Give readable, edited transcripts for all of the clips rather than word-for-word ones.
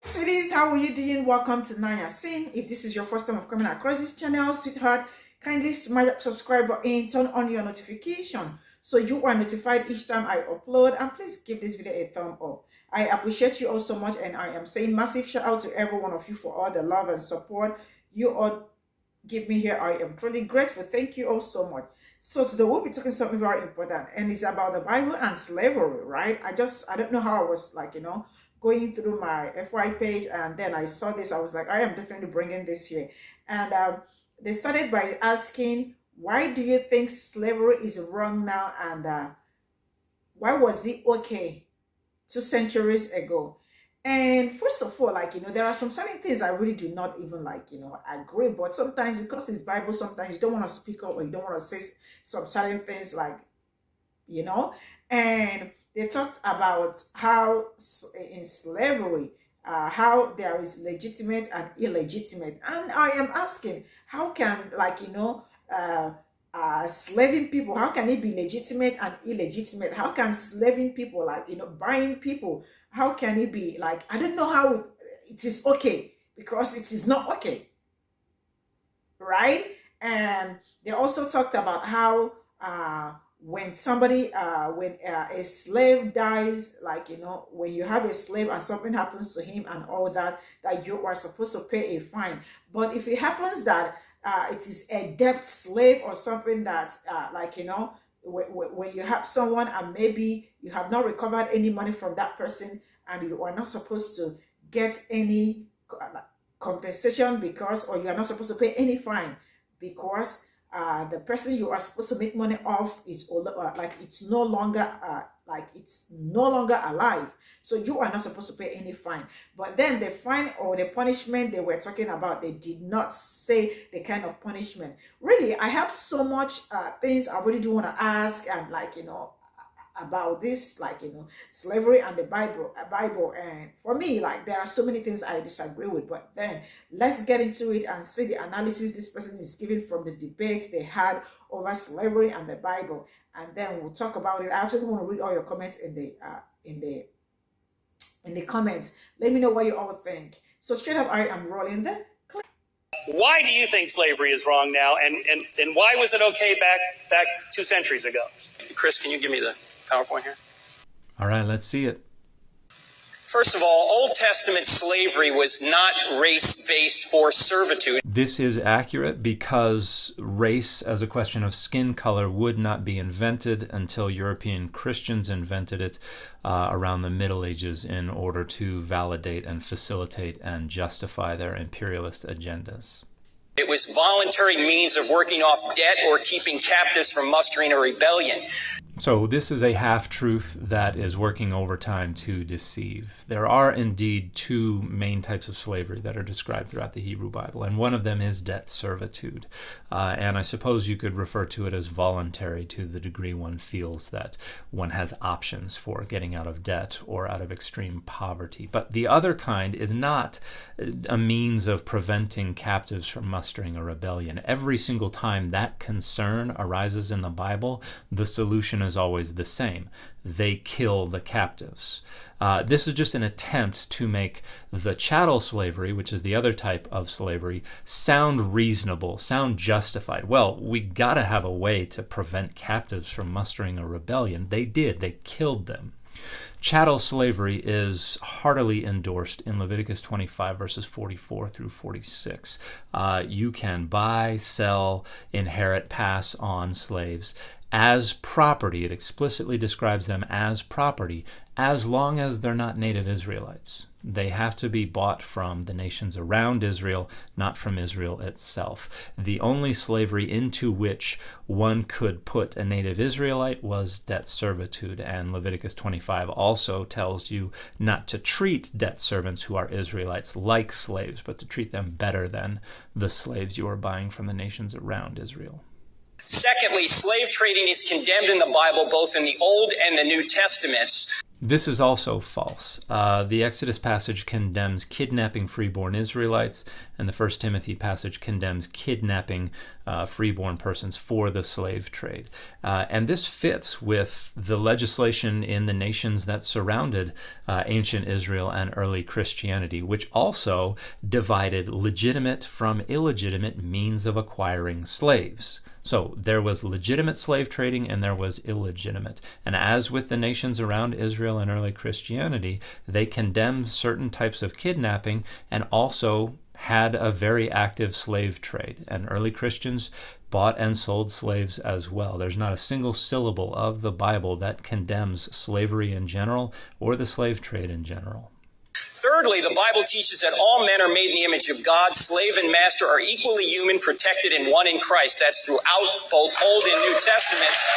Sweeties, how are you doing? Welcome to Nanya Sin. If this is your first time of coming across this channel, sweetheart, kindly smash that subscribe button, turn on your notification so you are notified each time I upload, and please give this video a thumb up. I appreciate you all so much, and I am saying massive shout out to every one of you for all the love and support you all give me here. I am truly grateful. Thank you all so much. So today we'll be talking something very important, and it's about the Bible and slavery, right? I don't know how I was going through my FY page, and then I saw this. I was like, I am definitely bringing this here. And they started by asking, why do you think slavery is wrong now, and why was it okay 2 centuries ago? And first of all, there are some certain things I really do not even agree. But sometimes, because it's Bible, sometimes you don't want to speak up, or you don't want to say some certain things, and they talked about how in slavery, how there is legitimate and illegitimate. And I am asking, how can, slaving people, how can it be legitimate and illegitimate? How can slaving people, buying people, how can it be I don't know how it is okay, because it is not okay, right? And they also talked about how when somebody when a slave dies, when you have a slave and something happens to him and all that, that you are supposed to pay a fine. But if it happens that it is a debt slave or something that when you have someone and maybe you have not recovered any money from that person, and you are not supposed to get any compensation, because, or you are not supposed to pay any fine, because the person you are supposed to make money off is it's no longer it's no longer alive, so you are not supposed to pay any fine. But then the fine or the punishment they were talking about, they did not say the kind of punishment. Really, I have so much things I really do want to ask, and about this, slavery and the Bible. And for me, there are so many things I disagree with. But then let's get into it and see the analysis this person is giving from the debate they had over slavery and the Bible, and then we'll talk about it. I actually want to read all your comments in the comments. Let me know what you all think. So straight up, I am rolling the clip. Why do you think slavery is wrong now, and why was it okay back 2 centuries ago? Chris, can you give me the PowerPoint here? All right, let's see it. First of all, Old Testament slavery was not race-based forced servitude. This is accurate because race as a question of skin color would not be invented until European Christians invented it around the Middle Ages in order to validate and facilitate and justify their imperialist agendas. It was voluntary means of working off debt or keeping captives from mustering a rebellion. So this is a half-truth that is working overtime to deceive. There are indeed two main types of slavery that are described throughout the Hebrew Bible, and one of them is debt servitude. And I suppose you could refer to it as voluntary to the degree one feels that one has options for getting out of debt or out of extreme poverty. But the other kind is not a means of preventing captives from mustering a rebellion. Every single time that concern arises in the Bible, the solution is always the same. They kill the captives. This is just an attempt to make the chattel slavery, which is the other type of slavery, sound reasonable, sound justified. Well, we got to have a way to prevent captives from mustering a rebellion. They did. They killed them. Chattel slavery is heartily endorsed in Leviticus 25, verses 44 through 46. You can buy, sell, inherit, pass on slaves as property. It explicitly describes them as property, as long as they're not native Israelites. They have to be bought from the nations around Israel, not from Israel itself. The only slavery into which one could put a native Israelite was debt servitude, and Leviticus 25 also tells you not to treat debt servants who are Israelites like slaves, but to treat them better than the slaves you are buying from the nations around Israel. Secondly, slave trading is condemned in the Bible, both in the Old and the New Testaments. This is also false. The Exodus passage condemns kidnapping freeborn Israelites, and the 1 Timothy passage condemns kidnapping freeborn persons for the slave trade. And this fits with the legislation in the nations that surrounded ancient Israel and early Christianity, which also divided legitimate from illegitimate means of acquiring slaves. So there was legitimate slave trading and there was illegitimate. And as with the nations around Israel and early Christianity, they condemned certain types of kidnapping and also had a very active slave trade. And early Christians bought and sold slaves as well. There's not a single syllable of the Bible that condemns slavery in general or the slave trade in general. Thirdly, the Bible teaches that all men are made in the image of God. Slave and master are equally human, protected, and one in Christ. That's throughout both Old and New Testaments.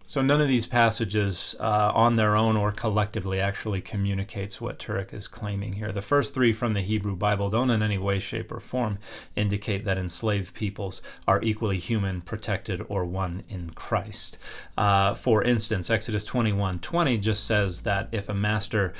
So none of these passages on their own or collectively actually communicates what Turek is claiming here. The first three from the Hebrew Bible don't in any way, shape, or form indicate that enslaved peoples are equally human, protected, or one in Christ. For instance, Exodus 21:20 just says that if a master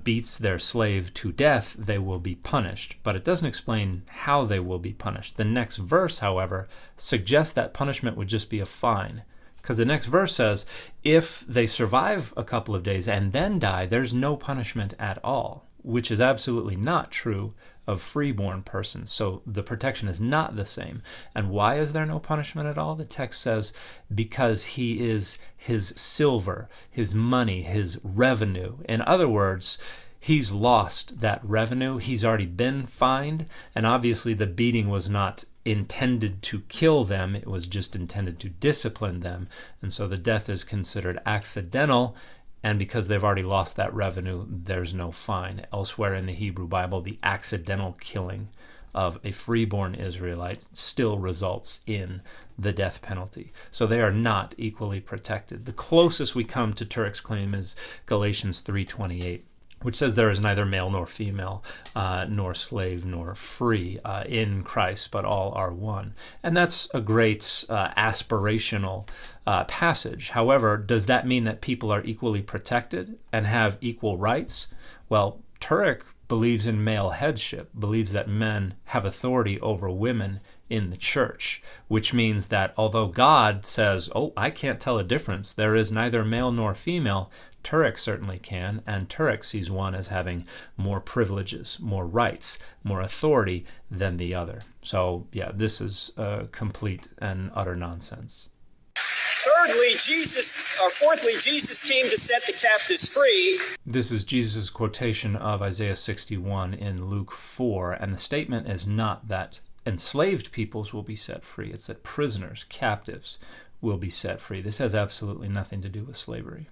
beats their slave to death, they will be punished. But it doesn't explain how they will be punished. The next verse, however, suggests that punishment would just be a fine. Because the next verse says, if they survive a couple of days and then die, there's no punishment at all, which is absolutely not true of freeborn persons. So the protection is not the same. And why is there no punishment at all? The text says, because he is his silver, his money, his revenue. In other words, he's lost that revenue. He's already been fined. And obviously the beating was not intended to kill them, it was just intended to discipline them, and so the death is considered accidental, and because they've already lost that revenue, there's no fine. Elsewhere in the Hebrew Bible, the accidental killing of a freeborn Israelite still results in the death penalty. So they are not equally protected. The closest we come to Turek's claim is Galatians 3:28. Which says there is neither male nor female, nor slave nor free in Christ, but all are one. And that's a great aspirational passage. However, does that mean that people are equally protected and have equal rights? Well, Turek believes in male headship, believes that men have authority over women in the church, which means that although God says, oh, I can't tell a difference, there is neither male nor female, Turek certainly can, and Turek sees one as having more privileges, more rights, more authority than the other. So, yeah, this is complete and utter nonsense. Fourthly, Jesus came to set the captives free. This is Jesus' quotation of Isaiah 61 in Luke 4, and the statement is not that enslaved peoples will be set free. It's that prisoners, captives, will be set free. This has absolutely nothing to do with slavery.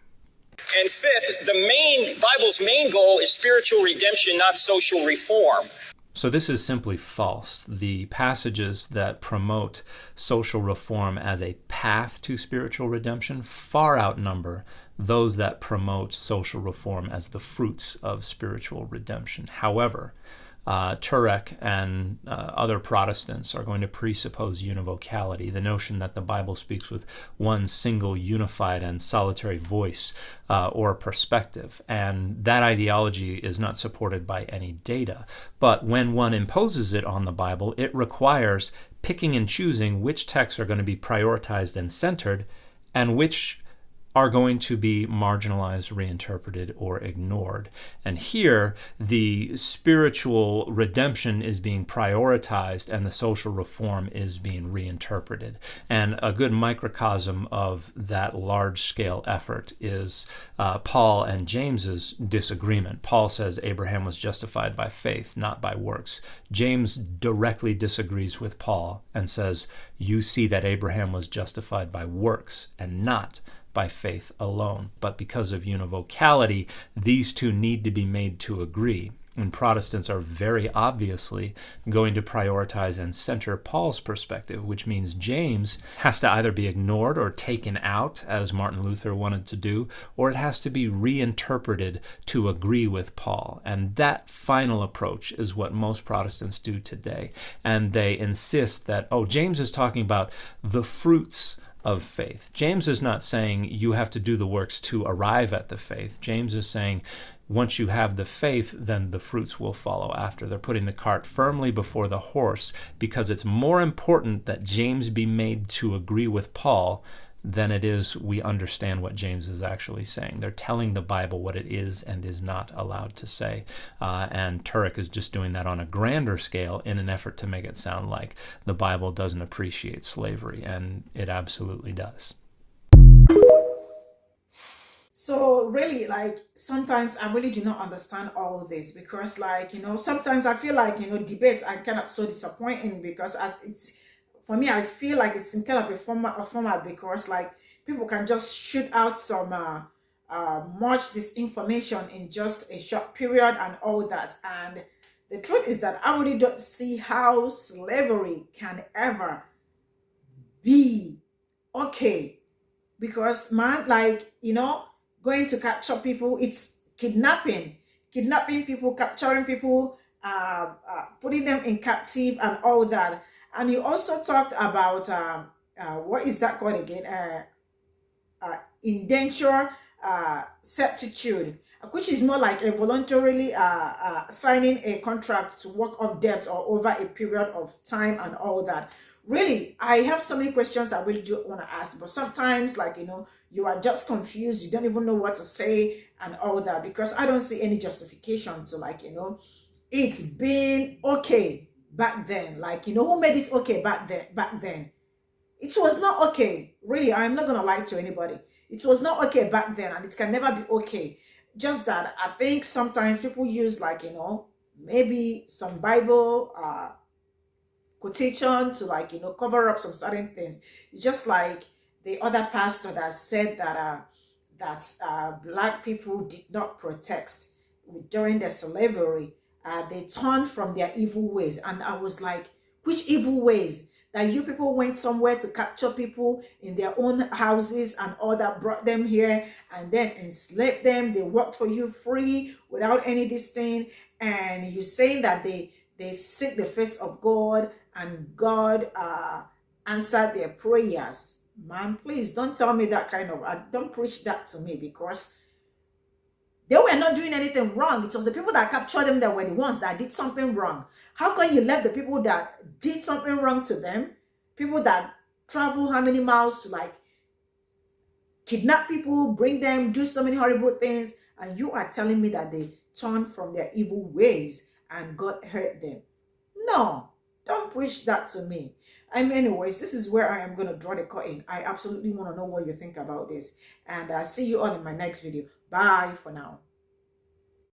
And fifth, the Bible's main goal is spiritual redemption, not social reform. So this is simply false. The passages that promote social reform as a path to spiritual redemption far outnumber those that promote social reform as the fruits of spiritual redemption. However, Turek and other Protestants are going to presuppose univocality, the notion that the Bible speaks with one single unified and solitary voice or perspective. And that ideology is not supported by any data. But when one imposes it on the Bible, it requires picking and choosing which texts are going to be prioritized and centered and which are going to be marginalized, reinterpreted, or ignored. And here, the spiritual redemption is being prioritized and the social reform is being reinterpreted. And a good microcosm of that large-scale effort is Paul and James's disagreement. Paul says Abraham was justified by faith, not by works. James directly disagrees with Paul and says, you see that Abraham was justified by works and not by faith alone. But because of univocality, these two need to be made to agree. And Protestants are very obviously going to prioritize and center Paul's perspective, which means James has to either be ignored or taken out, as Martin Luther wanted to do, or it has to be reinterpreted to agree with Paul. And that final approach is what most Protestants do today. And they insist that, oh, James is talking about the fruits of faith. James is not saying you have to do the works to arrive at the faith. James is saying once you have the faith, then the fruits will follow after. They're putting the cart firmly before the horse because it's more important that James be made to agree with Paul than it is we understand what James is actually saying. They're telling the Bible what it is and is not allowed to say. And Turek is just doing that on a grander scale in an effort to make it sound like the Bible doesn't appreciate slavery, and it absolutely does. So really, like, sometimes I really do not understand all of this because, like, sometimes I feel like, debates are kind of so disappointing because as it's, for me, I feel like it's in kind of a format because, like, people can just shoot out some much disinformation in just a short period and all that. And the truth is that I really don't see how slavery can ever be okay because, man, like, going to capture people, it's kidnapping people, capturing people, putting them in captive and all that. And you also talked about what is that called again? Indenture certitude, which is more like a voluntarily signing a contract to work off debt or over a period of time and all that. Really, I have so many questions that I really do want to ask, but sometimes, like, you are just confused, you don't even know what to say and all that because I don't see any justification to, like, it's been okay back then. Like, who made it okay back then? It was not okay. Really, I'm not gonna lie to anybody. It was not okay back then, and it can never be okay. Just that I think sometimes people use, like, maybe some Bible quotation to, like, cover up some certain things. It's just like the other pastor that said that black people did not protest during the slavery. They turned from their evil ways, and I was like, which evil ways? That you people went somewhere to capture people in their own houses and all that, brought them here and then enslaved them. They worked for you free without any this thing, and you saying that they seek the face of God and God answered their prayers. Man, please don't tell me that kind of, don't preach that to me because they were not doing anything wrong. It was the people that captured them that were the ones that did something wrong. How can you let the people that did something wrong to them, people that travel how many miles to, like, kidnap people, bring them, do so many horrible things, and you are telling me that they turned from their evil ways and God heard them? No, don't preach that to me. Anyways, this is where I am going to draw the curtain. I absolutely want to know what you think about this. And see you all in my next video. Bye for now.